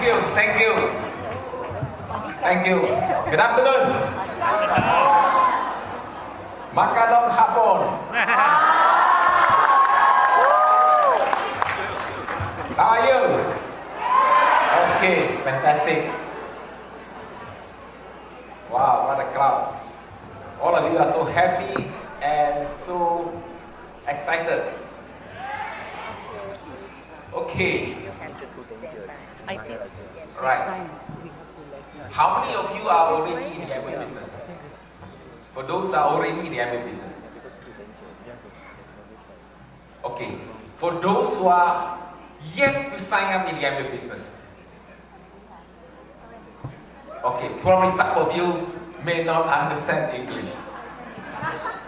Thank you. Thank you. Thank you. Good afternoon. Makanong hapon. How are you? Okay, fantastic. Wow, what a crowd. All of you are so happy and so excited. Okay. Right. How many of you are already in the Amway business? For those who are already in the Amway business. Okay. For those who are yet to sign up in the Amway business. Okay, probably some of you may not understand English.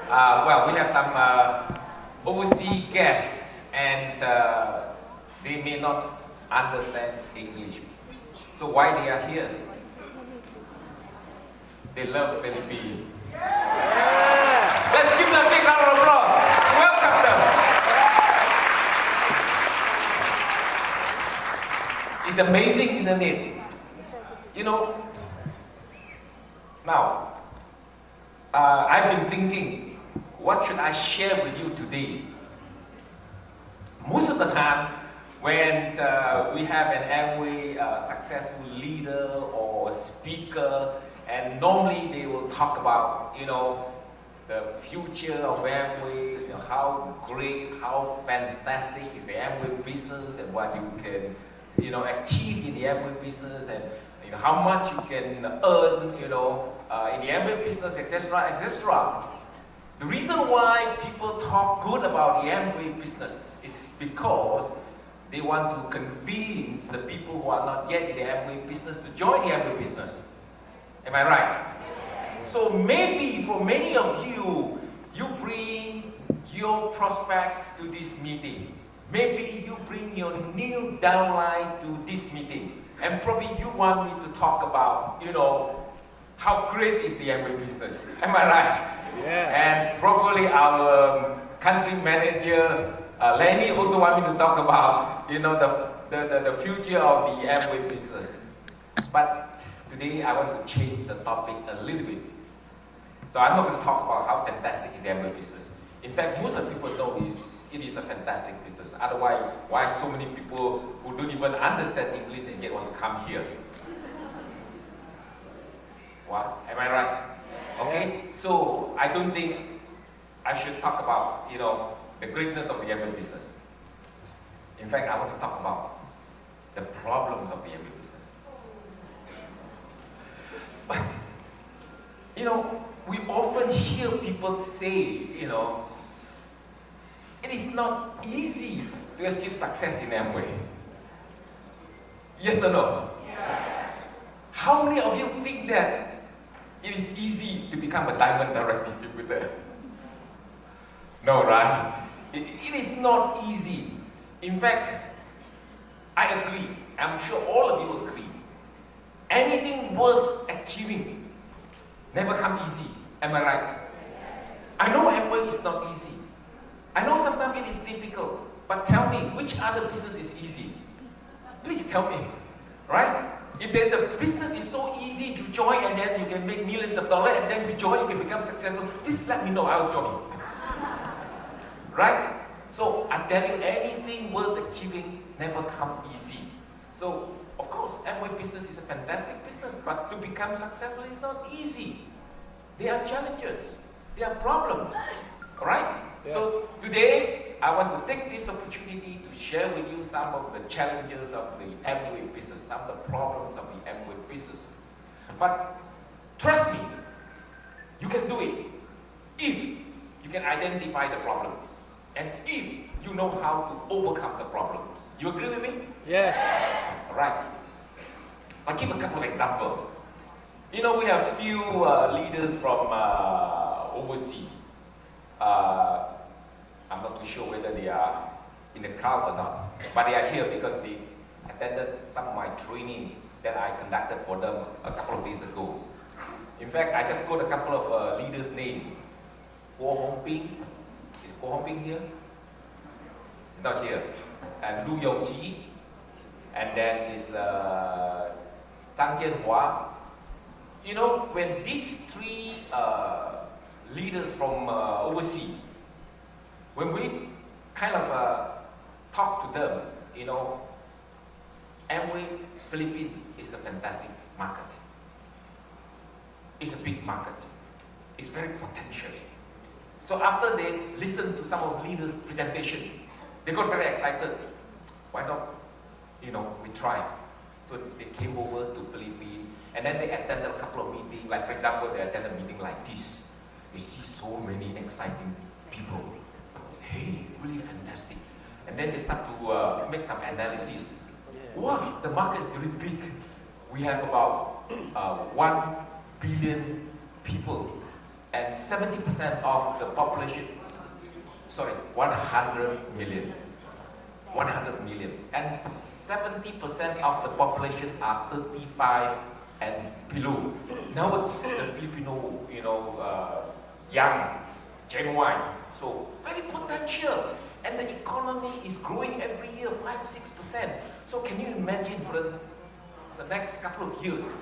Well, we have some overseas guests and they may not understand English. So why they are here? They love Philippines. Let's give them a big round of applause. Welcome them. It's amazing, isn't it? You know, now, I've been thinking, what should I share with you today? Most of the time, when we have an Amway successful leader or speaker, and normally they will talk about, you know, the future of Amway, you know, how great, how fantastic is the Amway business, and what you can, you know, achieve in the Amway business, and you know, how much you can earn, you know, in the Amway business, etc., etc. The reason why people talk good about the Amway business is because they want to convince the people who are not yet in the Amway business to join the Amway business. Am I right? So maybe for many of you, you bring your prospects to this meeting. Maybe you bring your new downline to this meeting. And probably you want me to talk about, you know, how great is the Amway business. Am I right? Yeah. And probably our country manager, Lenny, also want me to talk about, you know, the future of the Amway business. But today I want to change the topic a little bit. So I'm not going to talk about how fantastic is the Amway business. In fact, most of the people know it is a fantastic business. Otherwise, why so many people who don't even understand English and yet want to come here? What? Am I right? Okay, so I don't think I should talk about, you know, the greatness of the Amway business. In fact, I want to talk about the problems of the Amway business. But, you know, we often hear people say, you know, it is not easy to achieve success in Amway. Yes or no? Yes. How many of you think that it is easy to become a diamond direct distributor? No, right? It is not easy. In fact, I agree. I'm sure all of you agree. Anything worth achieving never come easy. Am I right? I know Amway is not easy. I know sometimes it is difficult. But tell me, which other business is easy? Please tell me. Right? If there's a business is so easy to join and then you can make millions of dollars and then you join, you can become successful, please let me know, I'll join. Right? So I tell you, anything worth achieving never come easy. So, of course, Amway business is a fantastic business, but to become successful is not easy. There are challenges. There are problems. Alright? Yes. So today, I want to take this opportunity to share with you some of the challenges of the Amway business, some of the problems of the Amway business. But trust me, you can do it if you can identify the problems and if you know how to overcome the problems. You agree with me? Yes. Alright. I'll give a couple of examples. You know, we have few leaders from overseas. I'm not too sure whether they are in the crowd or not, but they are here because they attended some of my training that I conducted for them a couple of days ago. In fact, I just got a couple of leaders' names. Foo Howe Kean. Is Foo Howe Kean here? He's not here. And Lu Yong Chi. and then this Zhang Jianhua. You know, when these three leaders from overseas, when we kind of talk to them, you know, Amway Philippines is a fantastic market. It's a big market. It's very potential. So after they listened to some of leaders' presentation, they got very excited. Why not? You know, we try. So they came over to Philippines, and then they attended a couple of meetings. Like for example, they attended a meeting like this. They see so many exciting people. Hey, really fantastic. And then they start to make some analysis. Wow, the market is really big. We have about 1 billion people, and 70% of the population, 100 million. 100 million. And 70% of the population are 35 and below. Now it's the Filipino, you know, young, Gen Y. So very potential. And the economy is growing every year, 5-6%. So can you imagine for the next couple of years,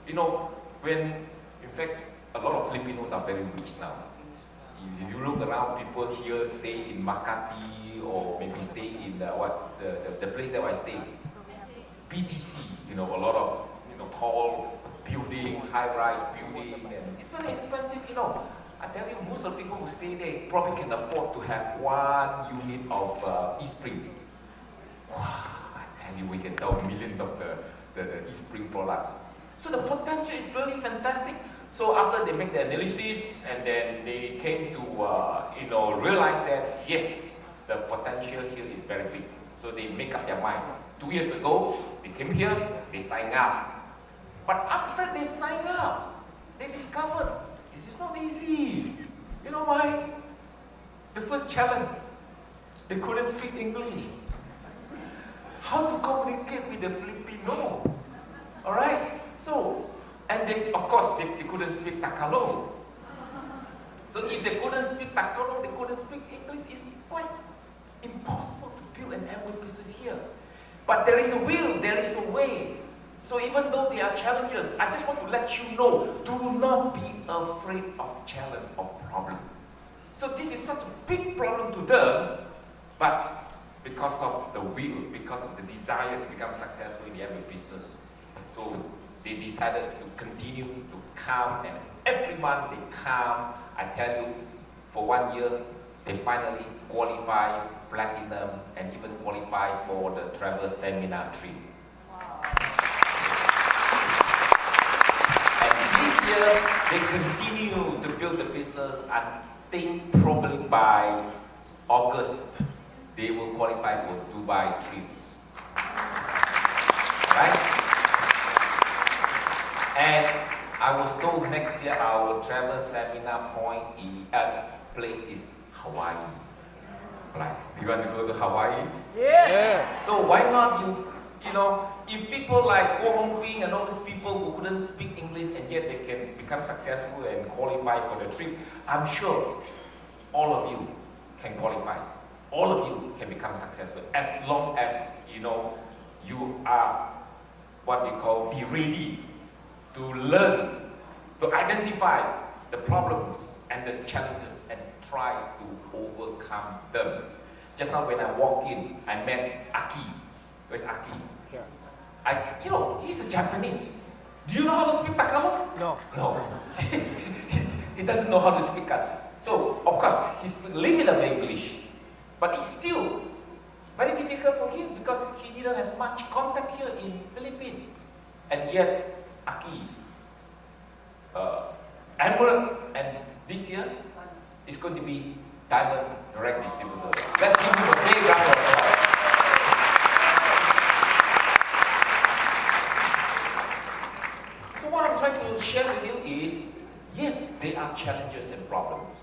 you know, when in fact a lot of Filipinos are very rich now. If you look around, people here stay in Makati or maybe stay in the place that I stay, BGC. You know, a lot of tall building, high-rise building, and it's very expensive. You know, I tell you, most of the people who stay there probably can afford to have 1 unit of eSpring. Wow, I tell you, we can sell millions of the eSpring products. So the potential is really fantastic. So after they make the analysis, and then they came to realize that yes, the potential here is very big. So they make up their mind. 2 years ago, they came here, they signed up. But after they signed up, they discovered this is not easy. You know why? The first challenge, they couldn't speak English. How to communicate with the Filipino? All right. So, and they, of course, they couldn't speak Tagalog. So if they couldn't speak Tagalog, they couldn't speak English. It's quite impossible to build an Amway business here. But there is a will, there is a way. So even though there are challenges, I just want to let you know, do not be afraid of challenge or problem. So this is such a big problem to them, but because of the will, because of the desire to become successful in the Amway business, so they decided to continue to come, and every month they come. I tell you, for 1 year, they finally qualify platinum and even qualify for the travel seminar trip. Wow. And this year, they continue to build the business. I think probably by August, they will qualify for Dubai trips. Right? And I was told next year our travel seminar place is Hawaii. Like, you want to go to Hawaii? Yeah. So why not you know, if people like Go Hong Ping and all those people who couldn't speak English and yet they can become successful and qualify for the trip, I'm sure all of you can qualify. All of you can become successful as long as you are what they call be ready to learn, to identify the problems and the challenges and try to overcome them. Just now when I walked in, I met Aki. Where's Aki? Yeah. He's a Japanese. Do you know how to speak Tagalog? No. No. He doesn't know how to speak Tagalog. So, of course, he speaks a little bit of English. But it's still very difficult for him because he didn't have much contact here in Philippines. And yet, Aki, Emerald, and this year is going to be Diamond Direct Distributor. Let's give him a big round of applause. So what I'm trying to share with you is, yes, there are challenges and problems,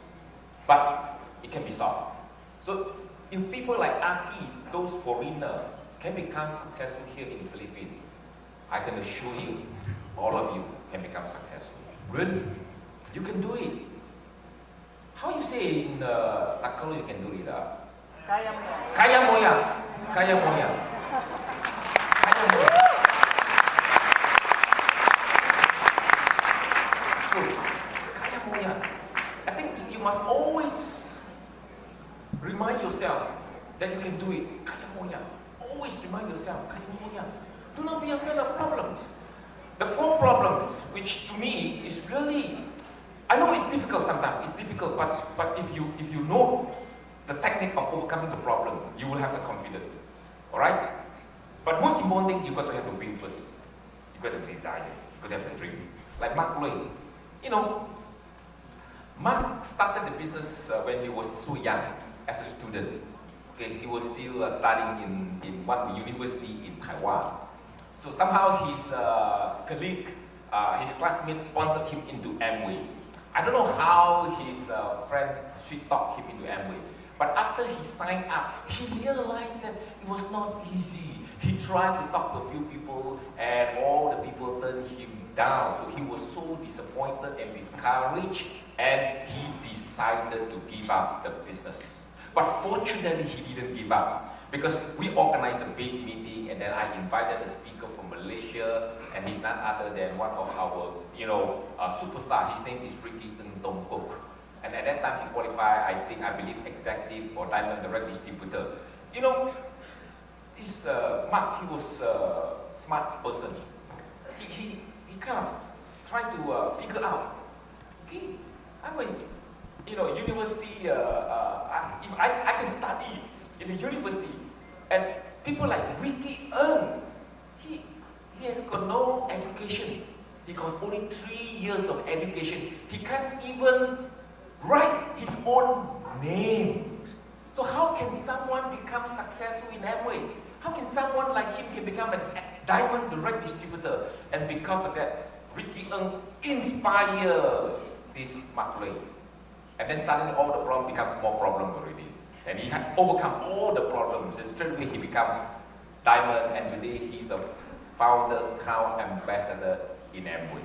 but it can be solved. So if people like Aki, those foreigners, can become successful here in the Philippines, I can assure you, all of you can become successful. Really? You can do it. How you say in Tagalog you can do it? Kaya mo. Kaya mo yan. Kaya mo yan. Kaya remind yourself that you can do it. Kaya mo yan. Always remind yourself, kaya mo yan. Do not be afraid of problems. The 4 problems, which to me is really, I know it's difficult sometimes, it's difficult, but if you know the technique of overcoming the problem, you will have the confidence. Alright? But most important thing, you got to have a will first. You got to have a desire. You got to have a dream. Like Mark Twain. You know, Mark started the business when he was so young, as a student. Okay, he was still studying in one university in Taiwan. So somehow his colleague, his classmates sponsored him into Amway. I don't know how his friend sweet-talked him into Amway. But after he signed up, he realized that it was not easy. He tried to talk to a few people and all the people turned him down. So he was so disappointed and discouraged and he decided to give up the business. But fortunately, he didn't give up because we organized a big meeting and then I invited a speaker from Malaysia and he's none other than one of our, superstar. His name is Ricky Ng Tong Kok. And at that time he qualified, I believe, executive or diamond direct distributor. You know, this Mark, he was a smart person. He kind of tried to figure out, hey, I'm a university, if I can study in a university, and people like Ricky Ng, he has got no education. He got only 3 years of education. He can't even write his own name. So how can someone become successful in Amway? How can someone like him can become a diamond direct distributor? And because of that, Ricky Ng inspired this Mark Twain. And then suddenly all the problem becomes more problem already. And he had overcome all the problems and straight away he became diamond and today he's a founder, crown ambassador in Amway.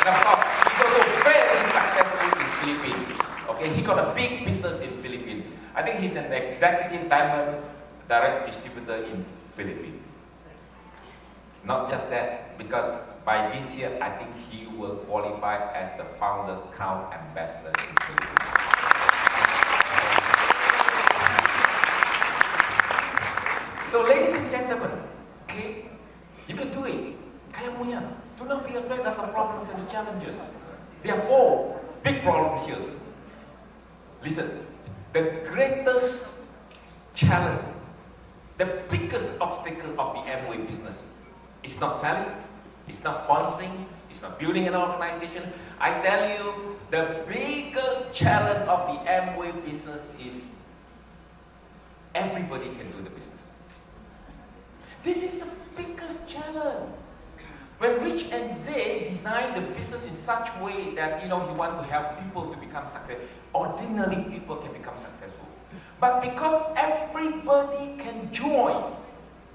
And of course, he's also very successful in Philippines. Okay, he got a big business in Philippines. I think he's an executive diamond direct distributor in Philippines. Not just that, because by this year, I think he will qualify as the founder crown ambassador in Philippines. So ladies and gentlemen, okay, you can do it. Kaya mo yan. Do not be afraid of the problems and the challenges. There are 4 big problems here. Listen, the greatest challenge, the biggest obstacle of the Amway business is not selling, it's not sponsoring, it's not building an organization. I tell you, the biggest challenge of the Amway business is everybody can do the business. This is the biggest challenge. When Rich and Zay designed the business in such a way that he want to help people to become successful, ordinary people can become successful. But because everybody can join,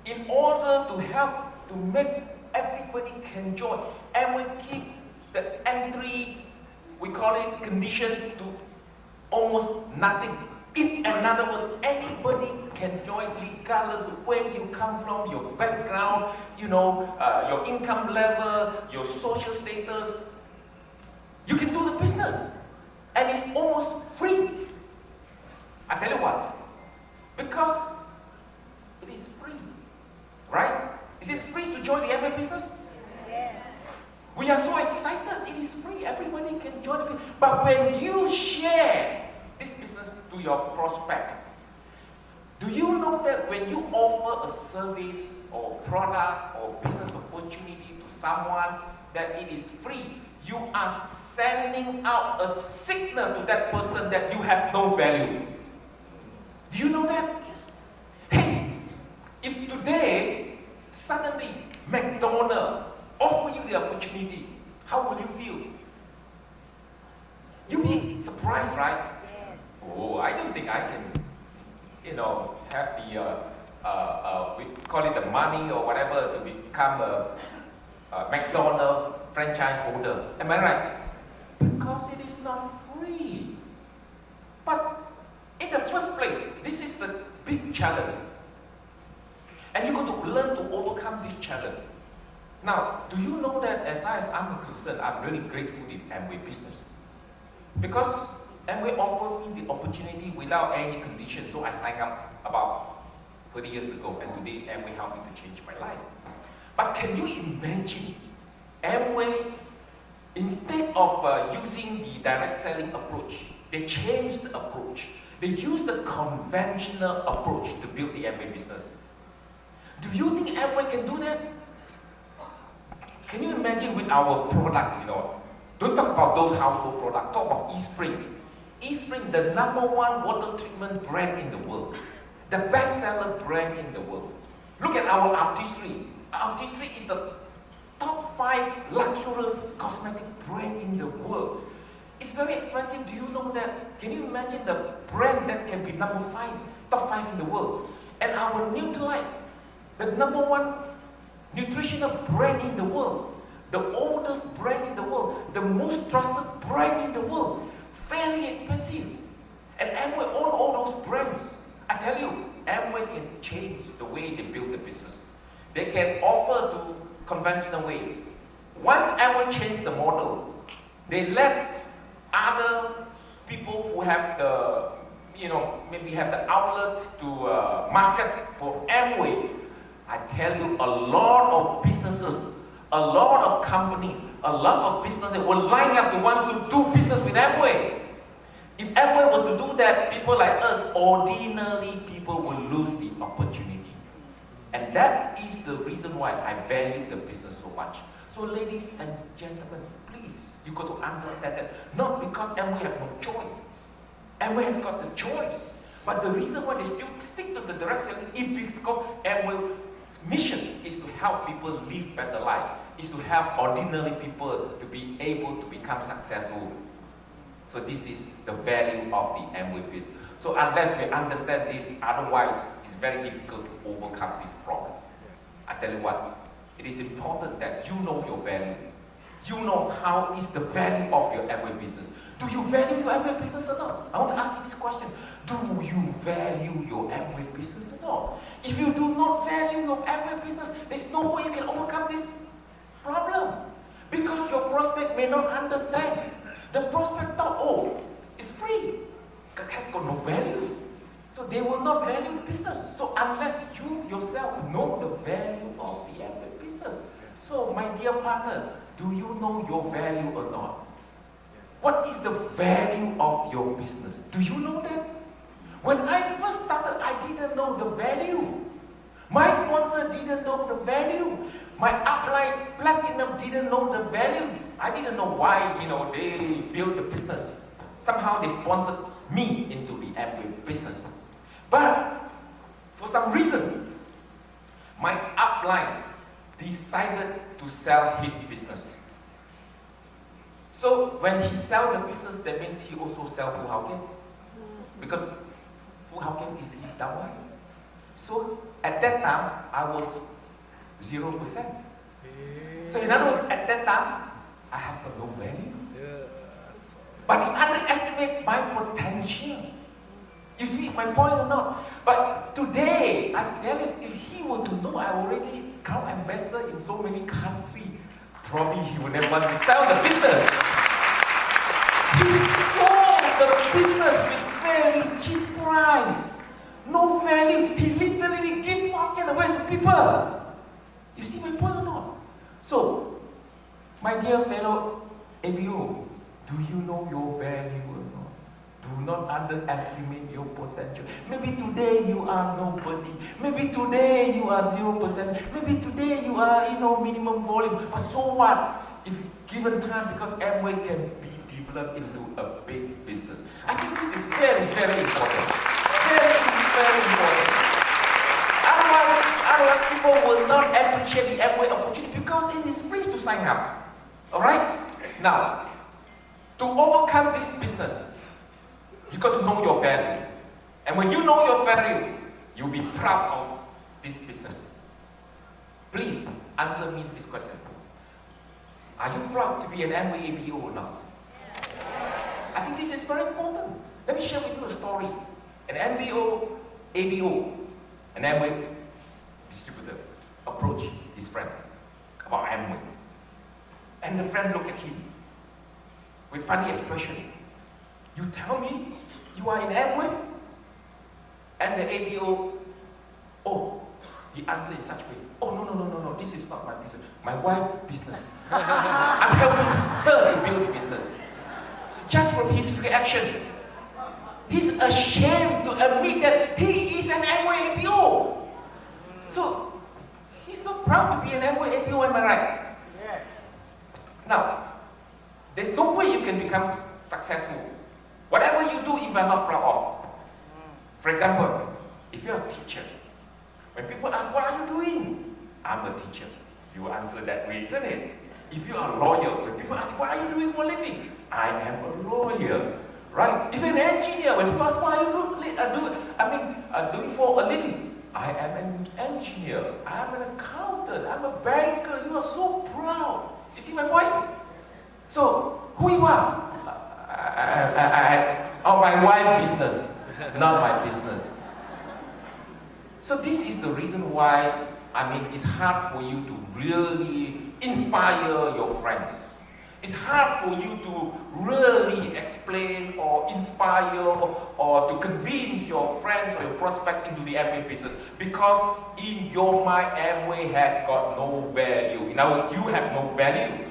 in order to help to make everybody can join, and we keep the entry, we call it condition, to almost nothing. In other words, anybody can join regardless of where you come from, your background, your income level, your social status. You can do the business. And it's almost free. I tell you what, because it is free, right? Is it free to join the Amway business? Yes. We are so excited, it is free, everybody can join the business. But when you share this business to your prospect, do you know that when you offer a service or product or business opportunity to someone that it is free, you are sending out a signal to that person that you have no value. Do you know that? Hey, if today suddenly McDonald's offer you the opportunity, how will you feel? You'll be surprised, right? Yes. Oh, I don't think I can, have the, we call it the money or whatever to become a McDonald's franchise holder. Am I right? Because it is not free. But in the first place, this is the big challenge. And you got to learn to overcome this challenge. Now, do you know that as far as I'm concerned, I'm really grateful in Amway business. Because Amway offered me the opportunity without any conditions, so I signed up about 30 years ago, and today Amway helped me to change my life. But can you imagine, Amway, instead of using the direct selling approach, they changed the approach. They used the conventional approach to build the Amway business. Do you think Amway can do that? Can you imagine with our products, don't talk about those household products, talk about eSpring. eSpring, the #1 water treatment brand in the world, the best-seller brand in the world. Look at our artistry. Artistry is the top 5 luxurious cosmetic brand in the world. It's very expensive. Do you know that? Can you imagine the brand that can be top 5 in the world? And our Nutrilite, the #1 nutritional brand in the world, the oldest brand in the world, the most trusted brand in the world, very expensive. And Amway own all those brands. I tell you, Amway can change the way they build the business. They can offer to conventional way. Once Amway changed the model, they let other people who have the, maybe have the outlet to market for Amway. I tell you, a lot of businesses, a lot of companies, a lot of businesses will line up to want to do business with Amway. If Amway were to do that, people like us, ordinary people, will lose the opportunity. And that is the reason why I value the business so much. So ladies and gentlemen, please, you got to understand that. Not because Amway have no choice. Amway has got the choice. But the reason why they still stick to the direct selling is because Amway's mission is to help people live better life, is to help ordinary people to be able to become successful. So this is the value of the Amway business. So unless we understand this, otherwise it's very difficult to overcome this problem. I tell you what, it is important that you know your value. You know how is the value of your Amway business. Do you value your Amway business or not? I want to ask you this question. Do you value your Amway business or not? If you do not value your Amway business, there's no way you can overcome this problem. Because your prospect may not understand. The prospect thought, oh, it's free. It has got no value. So they will not value business. So unless you yourself know the value of the Amway business. So my dear partner, do you know your value or not? What is the value of your business? Do you know that? When I first started, I didn't know the value. My sponsor didn't know the value. My upline platinum didn't know the value. I didn't know why, they built the business. Somehow they sponsored me into the Amway business. But for some reason, my upline decided to sell his business. So when he sells the business, that means he also sells Foo Howe Kean. Because Foo Howe Kean is his downline. So at that time, I was 0%. So in other words, at that time, I have got no value. But he underestimated my potential. You see my point or not? But today, I tell you, if he were to know I already become ambassador in so many countries, probably he would never want to sell the business. He sold the business with very cheap price. No value. He literally gives market away to people. You see my point or not? So, my dear fellow ABO, do you know your value or not? Do not underestimate your potential. Maybe today you are nobody. Maybe today you are 0%. Maybe today you are, minimum volume. But so what? If given time, because Amway can be developed into a big business. I think this is very, very important. Very, very important. Otherwise people will not appreciate the Amway opportunity because it is free to sign up. Alright? Now, to overcome this business, you got to know your value. And when you know your value, you'll be proud of this business. Please answer me this question. Are you proud to be an Amway ABO or not? I think this is very important. Let me share with you a story. An ABO, an Amway distributor, approached his friend about Amway. And the friend looked at him with funny expression. You tell me you are in Amway? And the ABO, oh, he answered in such a way, oh, no, this is not my business. My wife's business. I'm helping her to build the business. So just from his reaction, he's ashamed to admit that he is an Amway ABO. So, he's not proud to be an Amway ABO, am I right? Yeah. Now, there's no way you can become successful. Whatever you do, if you are not proud of. For example, if you're a teacher, when people ask, what are you doing? I'm a teacher. You answer that way, isn't it? If you are a lawyer, when people ask, what are you doing for a living? I am a lawyer, right? If you're an engineer, when people ask, what are you doing for a living? I am an engineer. I'm an accountant. I'm a banker. You are so proud. You see my point? So, who you are? My wife's business, not my business. So this is the reason why, it's hard for you to really inspire your friends. It's hard for you to really explain or inspire or to convince your friends or your prospect into the Amway business, because in your mind, Amway has got no value. In other words, you have no value.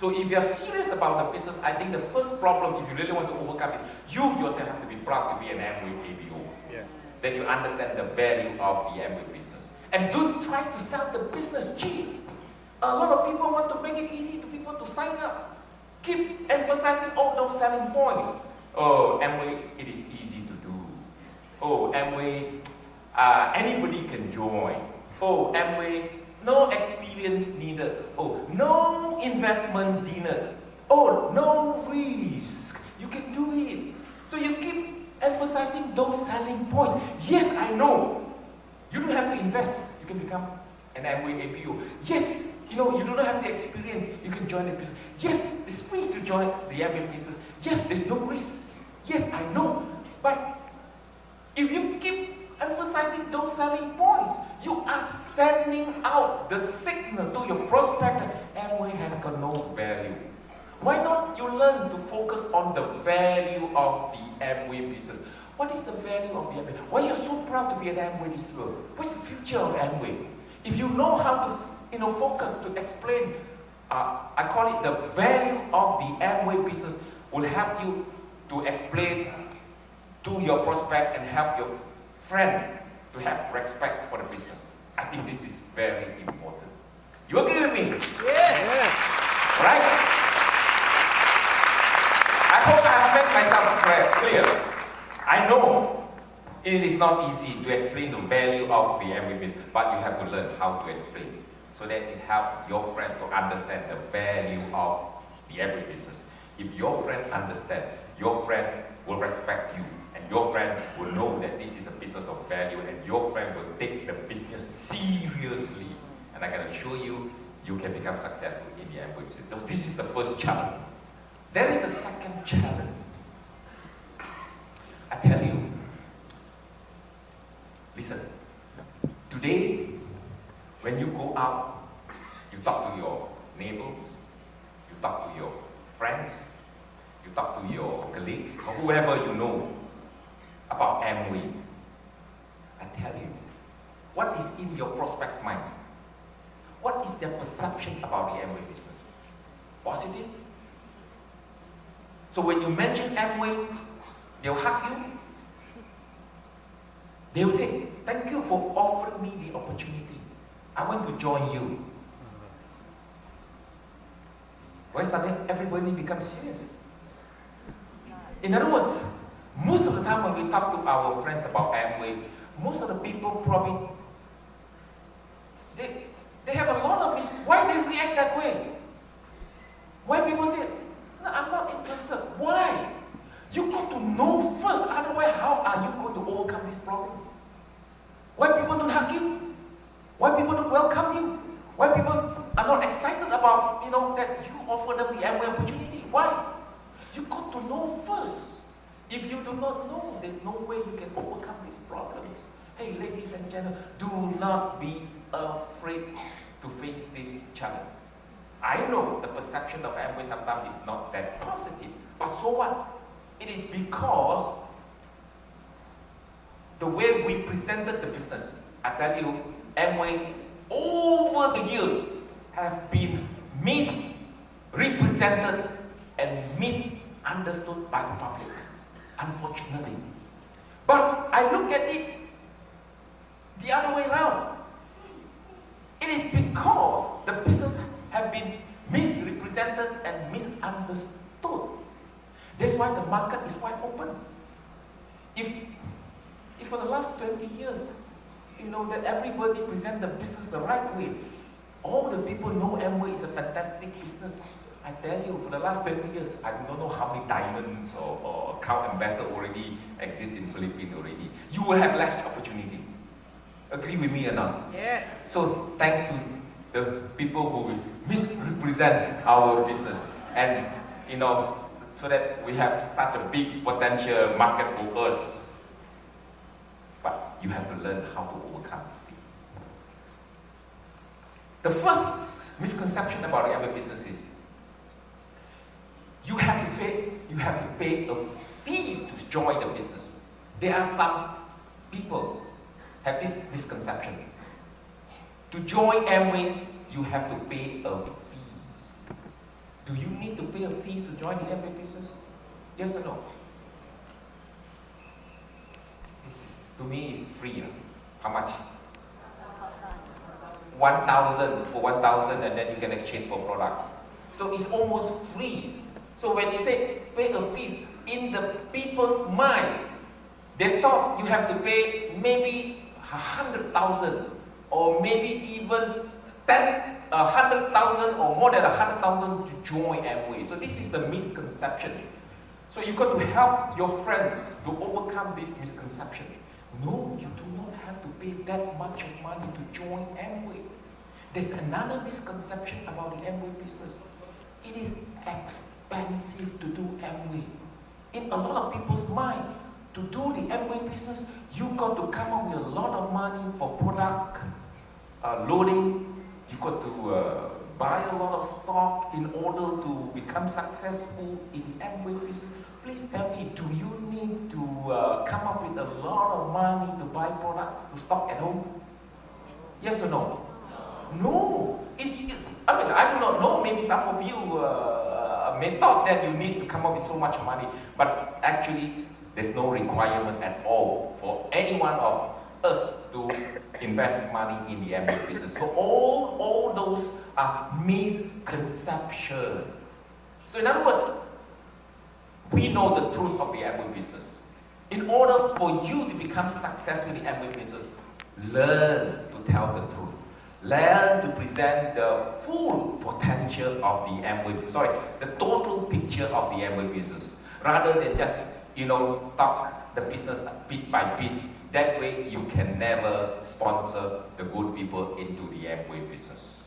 So if you're serious about the business, I think the first problem, if you really want to overcome it, you yourself have to be proud to be an Amway ABO. Yes. That you understand the value of the Amway business. And don't try to sell the business cheap. A lot of people want to make it easy to people to sign up. Keep emphasizing all those selling points. Oh, Amway, it is easy to do. Oh, Amway, anybody can join. Oh, Amway, no experience needed. Oh, no investment needed. Oh, no risk. You can do it. So you keep emphasizing those selling points. Yes, I know. You don't have to invest. You can become an Amway ABO. Yes, you don't have the experience. You can join the business. Yes, it's free to join the Amway business. Yes, there's no risk. Yes, I know. But if you keep emphasizing those selling points, you are sending out the signal to your prospect that Amway has got no value. Why not you learn to focus on the value of the Amway business? What is the value of the Amway? Why are you so proud to be an Amway this world? What's the future of Amway? If you know how to focus to explain, I call it the value of the Amway business, will help you to explain to your prospect and help your friend to have respect for the business. I think this is very important. You agree with me? Yes. Right? I hope I have made myself clear. I know it is not easy to explain the value of the Amway business, but you have to learn how to explain it so that it helps your friend to understand the value of the Amway business. If your friend understands, your friend will respect you, and your friend will know that this is a business of value, and your friend will take the business seriously. And I can assure you, you can become successful in the Amway business. So this is the first challenge. There is the second challenge. I tell you, listen, today, when you go out, you talk to your neighbors, you talk to your friends, you talk to your colleagues, or whoever you know about Amway. I tell you, what is in your prospect's mind? What is their perception about the Amway business? Positive? So when you mention Amway, they'll hug you. They'll say, thank you for offering me the opportunity. I want to join you. Why suddenly everybody becomes serious? In other words, most of the time when we talk to our friends about Amway, most of the people probably, they have a lot of reasons why they react that way. Why people say, no, I'm not interested. Why? You got to know first, otherwise how are you going to overcome this problem? Why people don't hug you? Why people don't welcome you? Why people are not excited about, that you offer them the Amway opportunity? Why? You got to know first. If you do not know, there's no way you can overcome these problems. Hey, ladies and gentlemen, do not be afraid to face this challenge. I know the perception of Amway sometimes is not that positive, but so what? It is because the way we presented the business. I tell you, Amway over the years have been misrepresented and misunderstood by the public, unfortunately. But I look at it the other way around. It is because the business have been misrepresented and misunderstood. That's why the market is wide open. If for the last 20 years, that everybody present the business the right way, all the people know Amway is a fantastic business. I tell you, for the last 20 years, I don't know how many diamonds or account ambassador already exist in Philippines already. You will have less opportunity. Agree with me or not? Yes. So thanks to the people who misrepresent our business, and so that we have such a big potential market for us. But you have to learn how to overcome this thing. The first misconception about the Amway business is you have to pay a fee to join the business. There are some people have this misconception. To join Amway, you have to pay a fee. Do you need to pay a fee to join the Amway business? Yes or no? To me, it's free. How much? 1,000 for 1,000, and then you can exchange for products. So it's almost free. So when you say pay a fee, in the people's mind, they thought you have to pay maybe 100,000, or maybe even 100,000 or more than 100,000 to join Amway. So this is the misconception. So you got to help your friends to overcome this misconception. No, you do not have to pay that much of money to join Amway. There's another misconception about the Amway business. It is expensive to do Amway. In a lot of people's mind, to do the Amway business, you got to come up with a lot of money for product loading. You got to buy a lot of stock in order to become successful in the Amway business. Please tell me, do you need to come up with a lot of money to buy products to stock at home? Yes or no? No. I do not know. Maybe some of you may thought that you need to come up with so much money, but actually, there's no requirement at all for any one of us to invest money in the Amway business. So all those are misconceptions. So in other words, we know the truth of the Amway business. In order for you to become successful in the Amway business, learn to tell the truth. Learn to present the full potential of the the total picture of the Amway business, rather than just talk the business bit by bit. That way, you can never sponsor the good people into the Amway business.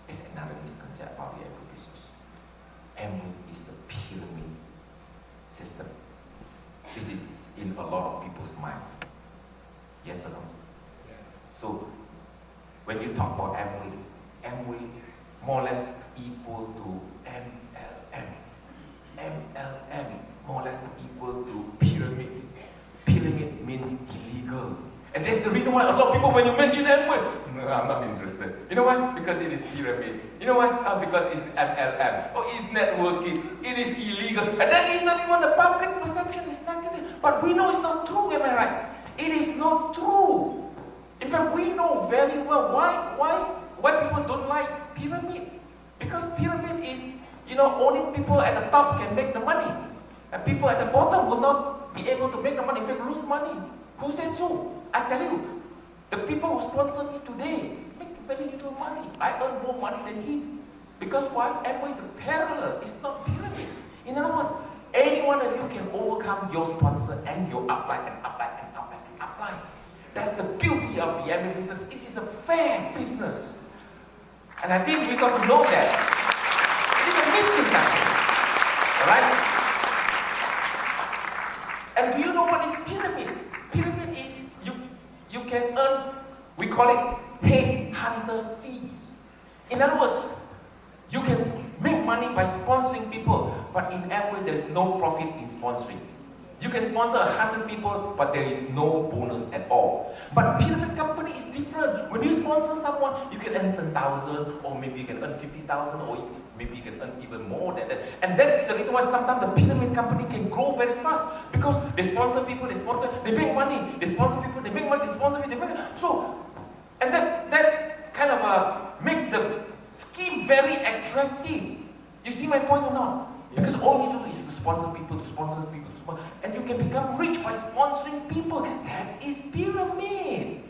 It's another misconception about the Amway business. Amway is a pyramid system. This is in a lot of people's mind. Yes or no? Yes. So, when you talk about Amway more or less equal to MLM. MLM more or less equal to pyramid. Pyramid means illegal. And that's the reason why a lot of people, when you mention Amway, no, I'm not interested. You know why? Because it is pyramid. You know why? Because it's MLM. Or it's networking. It is illegal. And that is only when the public perception is negative. But we know it's not true, am I right? It is not true. In fact, we know very well why people don't like pyramid. Because pyramid is, only people at the top can make the money. And people at the bottom will not be able to make the money, in fact, lose money. Who says so? I tell you, the people who sponsor me today make very little money. I earn more money than him. Because why? Amway is a parallel, it's not pyramid. In other words, any one of you can overcome your sponsor and your upline and upline and upline and upline. That's the beauty of the Amway business. This is a fair business. And I think we got to know that. It is a misconception. Alright? And do you know what is pyramid? Pyramid is you can earn, we call it headhunter fees. In other words, you can make money by sponsoring people, but in Amway there is no profit in sponsoring. You can sponsor 100 people, but there is no bonus at all. But pyramid company is different. When you sponsor someone, you can earn 10,000, or maybe you can earn 50,000, or maybe you can earn even more than that. And that's the reason why sometimes the pyramid company can grow very fast, because they sponsor people, they make money. They sponsor people, they make money. They sponsor people, they make money. So, and that kind of make the scheme very attractive. You see my point or not? Because all you do is to sponsor people, and you can become rich by sponsoring people. That is pyramid.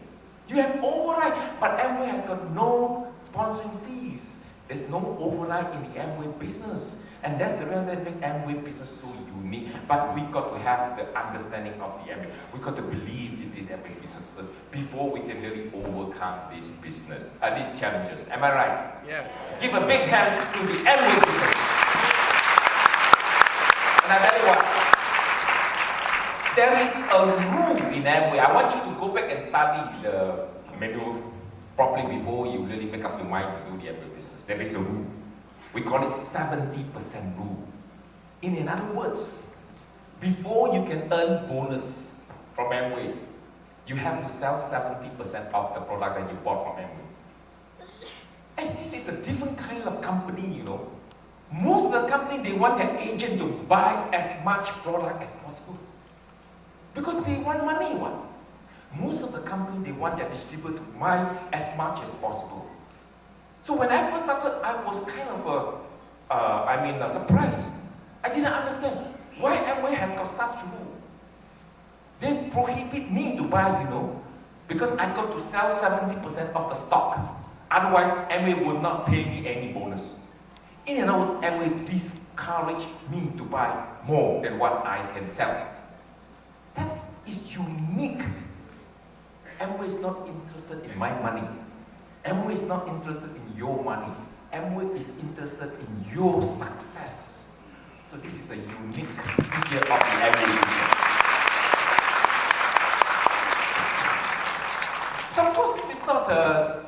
You have override, but Amway has got no sponsoring fees. There's no override in the Amway business, and that's the reason that makes Amway business so unique. But we got to have the understanding of the Amway. We got to believe in this Amway business first before we can really overcome this business, these challenges. Am I right? Yes. Give a big hand to the Amway business. And I tell you what, there is a rule in Amway. I want you to go back and study the manual properly before you really make up your mind to do the Amway business. There is a rule. We call it 70% rule. In other words, before you can earn bonus from Amway, you have to sell 70% of the product that you bought from Amway. And this is a different kind of company, you know. Most of the company, they want their agent to buy as much product as possible, because they want money. Most of the company, they want their distributor to buy as much as possible. So when I first started, I was kind of surprised. I didn't understand why Amway has got such a rule. They prohibit me to buy, because I got to sell 70% of the stock. Otherwise, Amway would not pay me any bonus. In other words, Amway discouraged me to buy more than what I can sell. That is unique. Amway is not interested in my money. Amway is not interested in your money. Amway is interested in your success. So this is a unique feature of the Amway business. So of course this is not,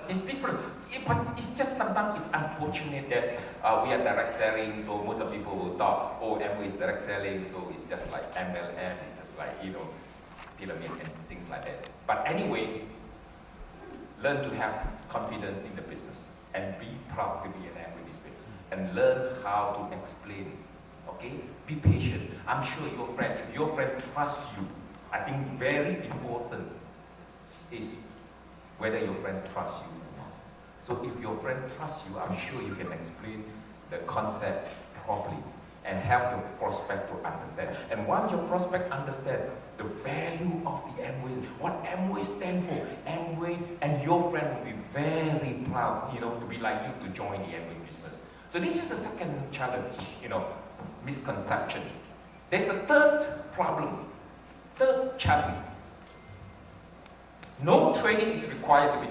it's different. But it's just sometimes it's unfortunate that we are direct selling, so most of the people will thought, oh, Amway is direct selling, so it's just like MLM, it's just like, pyramid and things like that. But anyway, learn to have confidence in the business and be proud to be an Amway this way, and learn how to explain. Okay, be patient. I'm sure your friend, if your friend trusts you, I think very important is whether your friend trusts you. So if your friend trusts you, I'm sure you can explain the concept properly and help your prospect to understand. And once your prospect understands the value of the Amway, what Amway stands for, Amway and your friend will be very proud, to be like you to join the Amway business. So this is the second challenge, misconception. There's a third problem, third challenge. No training is required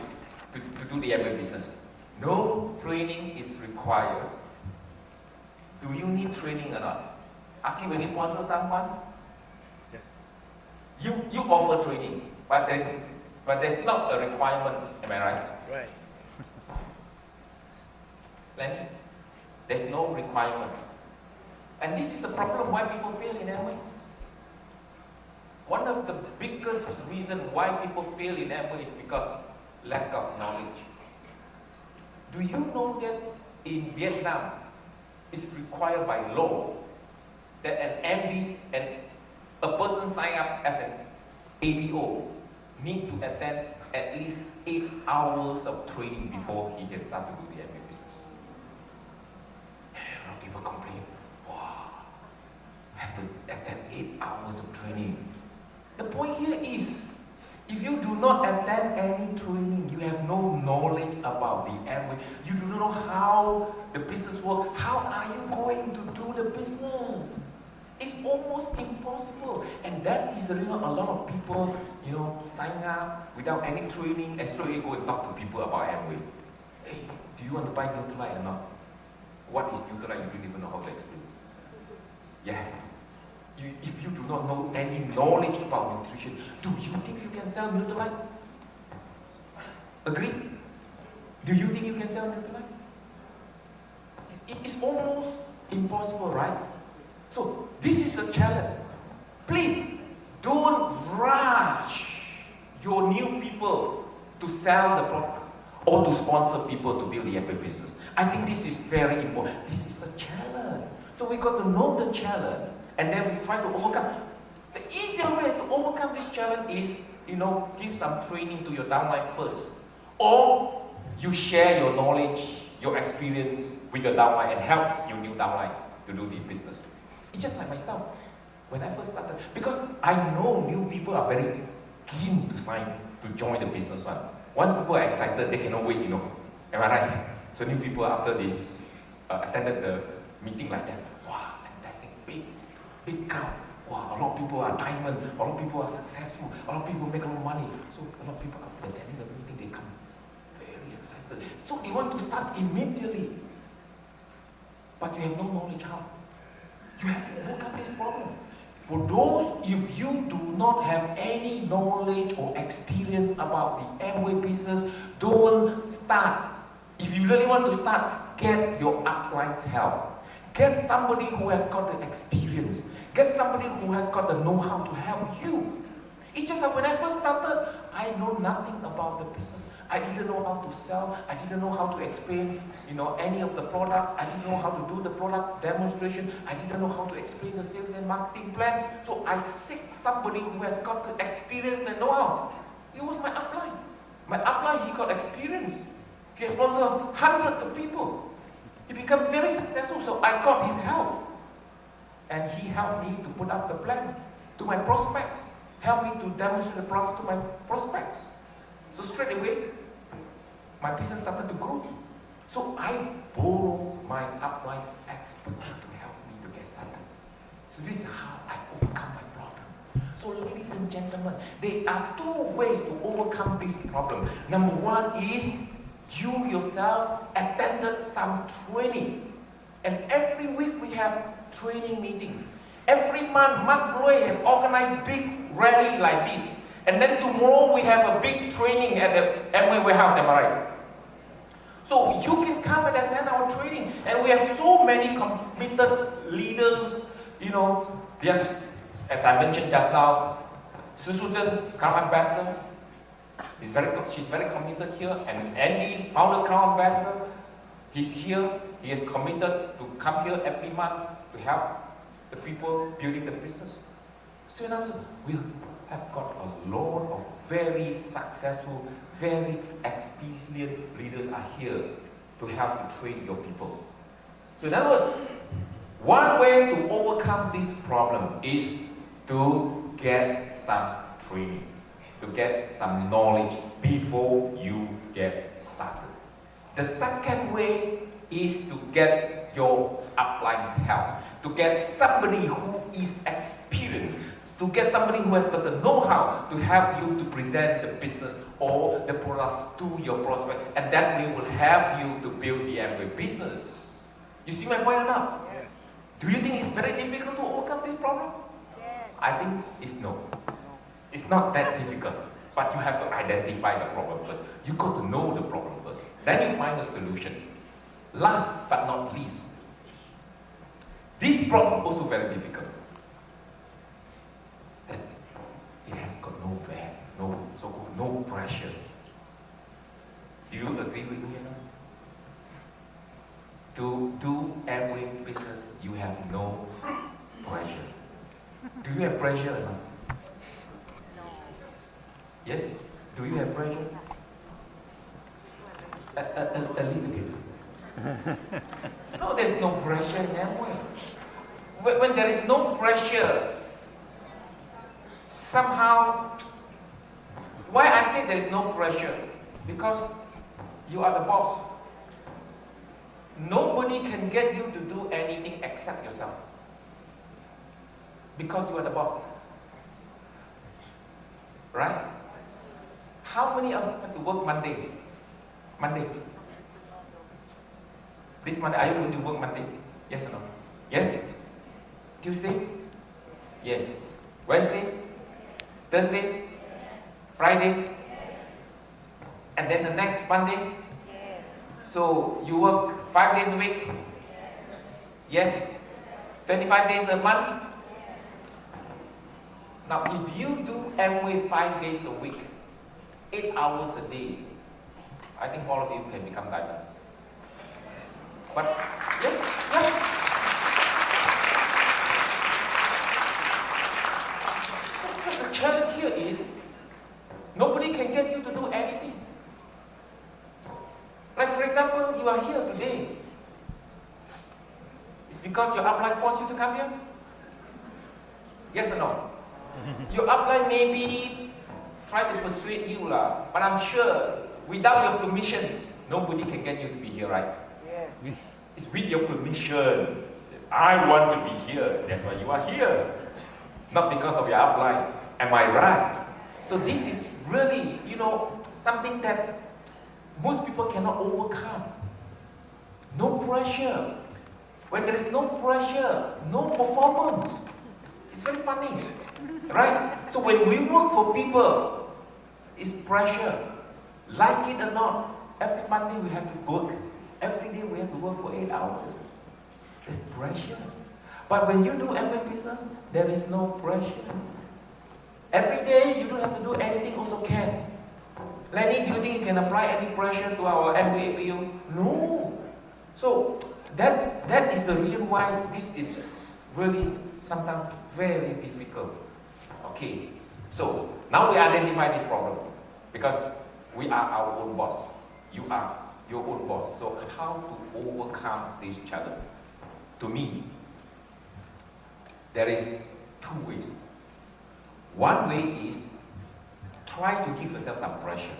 to do the Amway business. No training is required. Do you need training or not? Aki, when you sponsor someone, yes, you offer training, but there's not a requirement. Am I right? Right. Lenny, there's no requirement, and this is the problem why people fail in Amway. One of the biggest reasons why people fail in Amway is because lack of knowledge. Do you know that in Vietnam, it's required by law that a person sign up as an ABO need to attend at least 8 hours of training before he can start to do the Amway business. A lot of people complain, wow, I have to attend 8 hours of training. The point here is, if you do not attend any training, you have no knowledge about the Amway, you do not know how the business works, how are you going to do the business? It's almost impossible. And that is the reason a lot of people, sign up without any training and straight away go and talk to people about Amway. Hey, do you want to buy Nutrilite or not? What is Nutrilite? You don't even know how to explain. Yeah. If you do not know any knowledge about nutrition, do you think you can sell Nutrilite? Agree? Do you think you can sell Nutrilite? It's almost impossible, right? So this is a challenge. Please don't rush your new people to sell the product or to sponsor people to build the Amway business. I think this is very important. This is a challenge. So we got to know the challenge and then we try to overcome. The easier way to overcome this challenge is, give some training to your downline first. Or you share your knowledge, your experience with your downline and help your new downline to do the business. It's just like myself. When I first started, because I know new people are very keen to join the business one. Once people are excited, they cannot wait, Am I right? So new people after this attended the meeting like that, wow, fantastic, big crowd. Wow, a lot of people are diamond, a lot of people are successful, a lot of people make a lot of money. So a lot of people after attending the meeting, they come very excited. So they want to start immediately. But you have no knowledge how. You have to overcome this problem. For those, if you do not have any knowledge or experience about the Amway business, don't start. If you really want to start, get your upline's help. Get somebody who has got the experience. Get somebody who has got the know-how to help you. It's just that when I first started, I know nothing about the business. I didn't know how to sell. I didn't know how to explain, any of the products. I didn't know how to do the product demonstration. I didn't know how to explain the sales and marketing plan. So I seek somebody who has got the experience and know-how. It was my upline. My upline, he got experience. He has sponsored hundreds of people. He became very successful, so I got his help. And he helped me to put up the plan to my prospects. Helped me to demonstrate the products to my prospects. So straight away, my business started to grow. So I borrow my upline's expertise to help me to get started. So this is how I overcome my problem. So ladies and gentlemen, there are two ways to overcome this problem. Number one is you yourself attended some training. And every week we have training meetings. Every month, Mark Roy have organized big rally like this. And then tomorrow we have a big training at the Amway warehouse, am I right? So you can come and attend our training. And we have so many committed leaders, Yes, as I mentioned just now, Su Zhen, Crown Ambassador, she's very committed here. And Andy, founder Crown Ambassador, he's here. He is committed to come here every month to help the people building the business. So we have got a lot of very successful, very experienced leaders are here to help to train your people. So in other words, one way to overcome this problem is to get some training, to get some knowledge before you get started. The second way is to get your upline's help, to get somebody who is experienced, to get somebody who has got the know-how to help you to present the business or the products to your prospect, and that way will help you to build the Amway business. You see my point or not? Yes. Do you think it's very difficult to overcome this problem? Yes. I think it's no. It's not that difficult, but you have to identify the problem first. You got to know the problem first. Then you find a solution. Last but not least, this problem also very difficult. That it has got no value, no pressure. Do you agree with me or not? To do every business, you have no pressure. Do you have pressure or not? No. Yes? Do you have pressure? A little bit. No, there's no pressure in Amway. When there is no pressure, somehow, why I say there is no pressure? Because you are the boss. Nobody can get you to do anything except yourself. Because you are the boss. Right? How many of you have to work Monday? Monday. This Monday, are you going to work Monday? Yes or no? Yes? Tuesday? Yes. Wednesday? Thursday? Friday? And then the next Monday? So you work 5 days a week? Yes? 25 days a month? Now, if you do Amway 5 days a week, 8 hours a day, I think all of you can become diamond. But, yes, yes. So the challenge here is, nobody can get you to do anything. Like for example, you are here today. It's because your upline forced you to come here? Yes or no? Your upline maybe try to persuade you lah, but I'm sure without your permission, nobody can get you to be here, right? Yes. It's with your permission. I want to be here. That's why you are here. Not because of your upline. Am I right? So this is really, something that most people cannot overcome. No pressure. When there is no pressure, no performance. It's very funny, right? So when we work for people, it's pressure. Like it or not, every Monday we have to work. Every day we have to work for 8 hours. It's pressure. But when you do Amway business, there is no pressure. Every day you don't have to do anything, also can. Lenny, do you think you can apply any pressure to our Amway APO? No. So that is the reason why this is really sometimes very difficult. Okay. So now we identify this problem because we are our own boss. You are your own boss. So how to overcome this challenge? To me, there is 2 ways. One way is try to give yourself some pressure.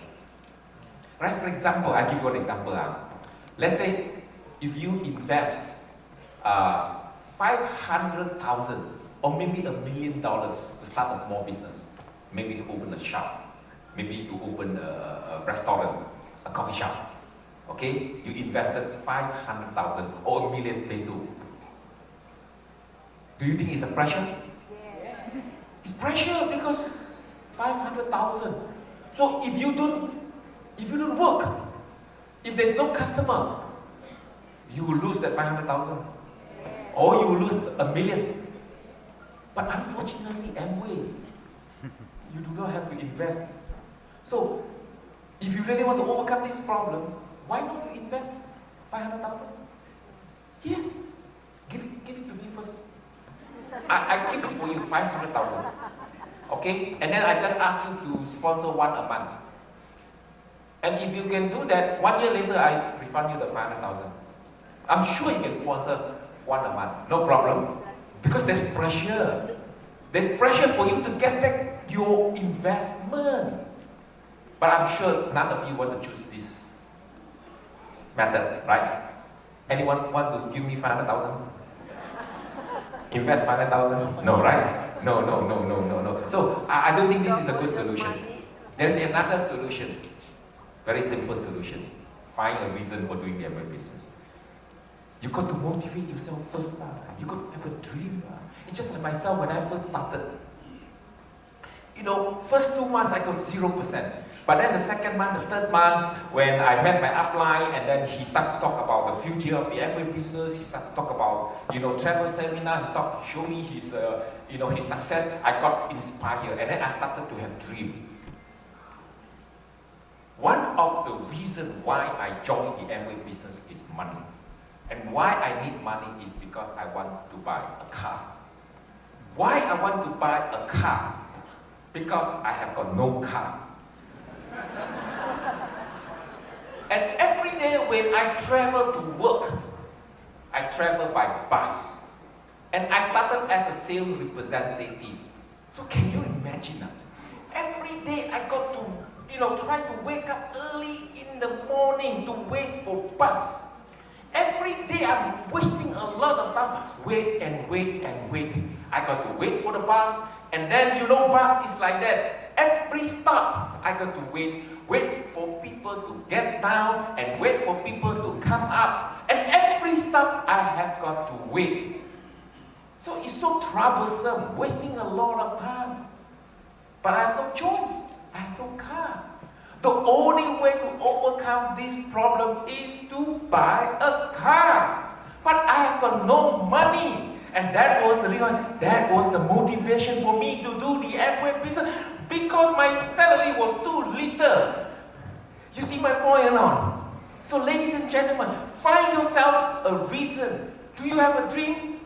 Right? For example, I give you an example. Let's say if you invest 500,000 or maybe $1 million to start a small business, maybe to open a shop, maybe to open a restaurant, a coffee shop. Okay, you invested 500,000 or 1 million peso. Do you think it's a pressure? Yes. It's pressure because 500,000. So if you don't work, if there's no customer, you will lose that 500,000, or you will lose $1 million. But unfortunately, Amway, you do not have to invest. So if you really want to overcome this problem, why not you invest 500,000? Yes, give it to me first. I keep it for you, 500,000. Okay, and then I just ask you to sponsor one a month. And if you can do that, 1 year later, I refund you the 500,000. I'm sure you can sponsor one a month, no problem. Because there's pressure. There's pressure for you to get back your investment. But I'm sure none of you want to choose this method, right? Anyone want to give me 500,000? Invest 500,000? No, right? No. So I don't think this is a good solution. There's another solution. Very simple solution. Find a reason for doing the Amway business. You got to motivate yourself first. You got to have a dream. It's just like myself when I first started. First 2 months I got 0%. But then the second month, the third month, when I met my upline, and then he started to talk about the future of the Amway business, he started to talk about, travel seminar, he showed me his, his success. I got inspired, and then I started to have dream. One of the reasons why I joined the Amway business is money. And why I need money is because I want to buy a car. Why I want to buy a car? Because I have got no car. And every day when I travel to work, I travel by bus. And I started as a sales representative. So can you imagine? Every day I got to, try to wake up early in the morning to wait for bus. Every day I'm wasting a lot of time. Wait. I got to wait for the bus. And then, bus is like that. Every stop, I got to wait for people to get down and wait for people to come up. And every stop, I have got to wait. So it's so troublesome, wasting a lot of time. But I have no choice. I have no car. The only way to overcome this problem is to buy a car. But I have got no money. And that was the reason, that was the motivation for me to do the Amway business, because my salary was too little. You see my point or not? So ladies and gentlemen, find yourself a reason. Do you have a dream?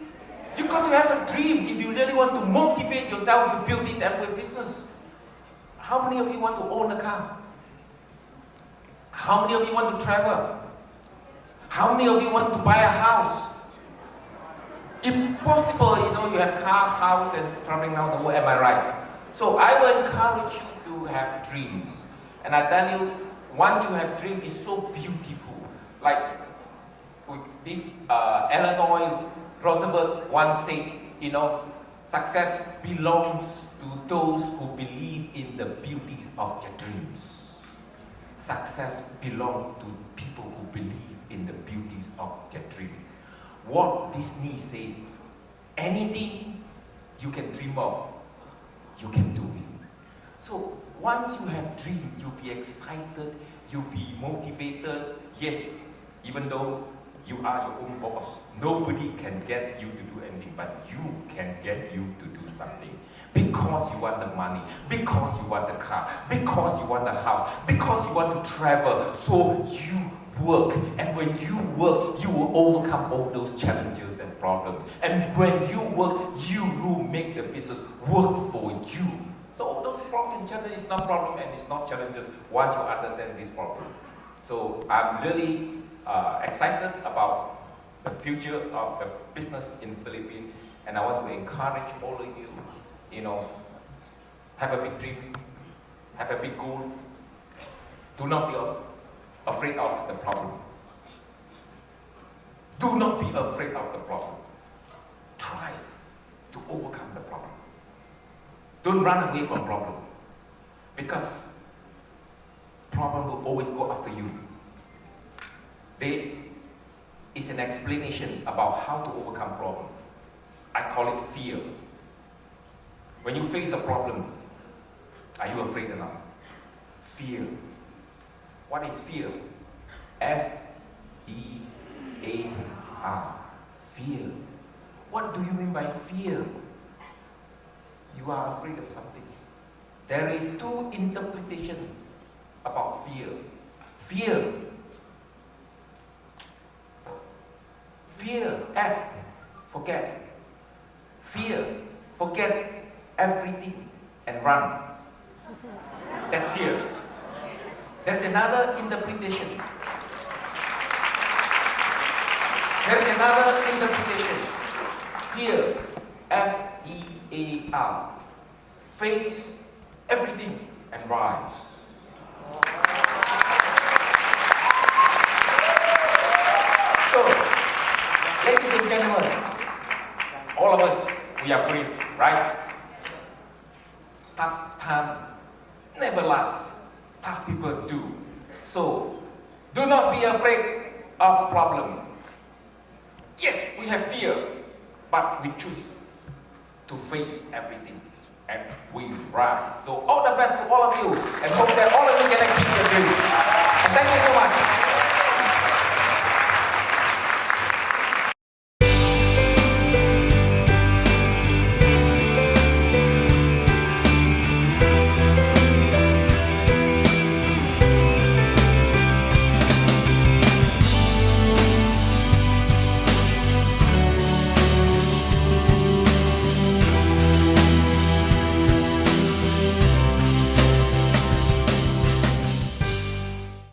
You got to have a dream if you really want to motivate yourself to build this Amway business. How many of you want to own a car? How many of you want to travel? How many of you want to buy a house? If possible, you have car, house, and traveling around the world, am I right? So I will encourage you to have dreams. And I tell you, once you have dreams, it's so beautiful. Like this Illinois Roosevelt once said, success belongs to those who believe in the beauties of their dreams. Success belongs to people who believe in the beauties of their dream. Walt Disney said, anything you can dream of, you can do it. So once you have dream, you'll be excited, you'll be motivated. Yes, even though you are your own boss, nobody can get you to do anything, but you can get you to do something. Because you want the money, because you want the car, because you want the house, because you want to travel. So you work, and when you work, you will overcome all those challenges and problems. And when you work, you will make the business work for you. So all those problems and challenges is not problem, and it's not challenges once you understand this problem. So I'm really excited about the future of the business in Philippines, and I want to encourage all of you, have a big dream, have a big goal. Do not be afraid of the problem. Do not be afraid of the problem. Try to overcome the problem. Don't run away from problem, because problem will always go after you. There is an explanation about how to overcome problem. I call it fear. When you face a problem, are you afraid or not? Fear. What is fear? F-E-A-R. Fear. What do you mean by fear? You are afraid of something. There is two interpretations about fear. Fear. Fear. F. Forget. Fear. Forget everything and run. That's fear. There's another interpretation. There's another interpretation. Fear. F-E-A-R. Face everything and rise. So, ladies and gentlemen, all of us, we are brief, right? Tough time never lasts. Tough people do. So, do not be afraid of problem. Yes, we have fear, but we choose to face everything, and we rise. So all the best to all of you, and hope that all of you can achieve your dreams. And thank you so much.